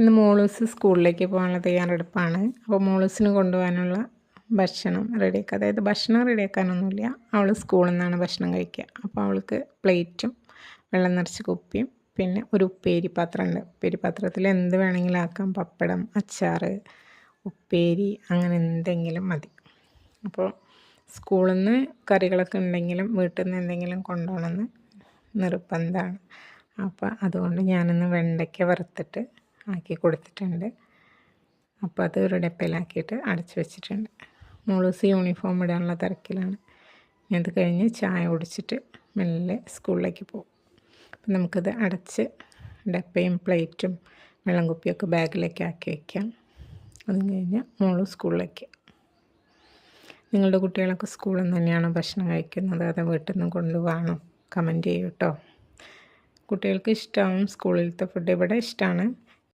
ഇന്ന് മോളൂസ് സ്കൂളിലേക്ക് പോകാനുള്ള തയ്യാറെടുപ്പാണ്. അപ്പോൾ മോളൂസിന് കൊണ്ടുപോകാനുള്ള ഭക്ഷണം റെഡിയാക്കുക. അതായത് ഭക്ഷണം റെഡിയാക്കാനൊന്നുമില്ല, അവൾ സ്കൂളിൽ നിന്നാണ് ഭക്ഷണം കഴിക്കുക. അപ്പോൾ അവൾക്ക് പ്ലേറ്റും വെള്ളം നിറച്ച് കുപ്പിയും പിന്നെ ഒരു ഉപ്പേരി പാത്രമുണ്ട്. ഉപ്പേരി പാത്രത്തിൽ എന്ത് വേണമെങ്കിലും ആക്കാം, പപ്പടം, അച്ചാർ, ഉപ്പേരി, അങ്ങനെ എന്തെങ്കിലും മതി. അപ്പോൾ സ്കൂളിൽ നിന്ന് കറികളൊക്കെ ഉണ്ടെങ്കിലും വീട്ടിൽ നിന്ന് എന്തെങ്കിലും കൊണ്ടുപോകണമെന്ന് നിർബന്ധമാണ്. അപ്പോൾ അതുകൊണ്ട് ഞാനിന്ന് വെണ്ടയ്ക്ക വറുത്തിട്ട് ആക്കി കൊടുത്തിട്ടുണ്ട്. അപ്പോൾ അത് ഒരു ഡപ്പയിലാക്കിയിട്ട് അടച്ചു വെച്ചിട്ടുണ്ട്. മോളൂസ് യൂണിഫോം ഇടാനുള്ള തിരക്കിലാണ്. അത് കഴിഞ്ഞ് ചായ കുടിച്ചിട്ട് മെല്ലെ സ്കൂളിലേക്ക് പോകും. അപ്പം നമുക്കിത് അടച്ച് ഡപ്പയും പ്ലേറ്റും വെള്ളം കുപ്പിയൊക്കെ ബാഗിലേക്ക് ആക്കി വയ്ക്കാം. അതും കഴിഞ്ഞ് മോള് സ്കൂളിലേക്ക്. നിങ്ങളുടെ കുട്ടികളൊക്കെ സ്കൂളിൽ നിന്ന് തന്നെയാണോ ഭക്ഷണം കഴിക്കുന്നത്, അതോ വീട്ടിൽ നിന്ന് കൊണ്ടുപോകണോ? കമൻറ്റ് ചെയ്യൂ കേട്ടോ. കുട്ടികൾക്ക് ഇഷ്ടമാവും സ്കൂളിലത്തെ ഫുഡ്. ഇവിടെ ഇഷ്ടമാണ്.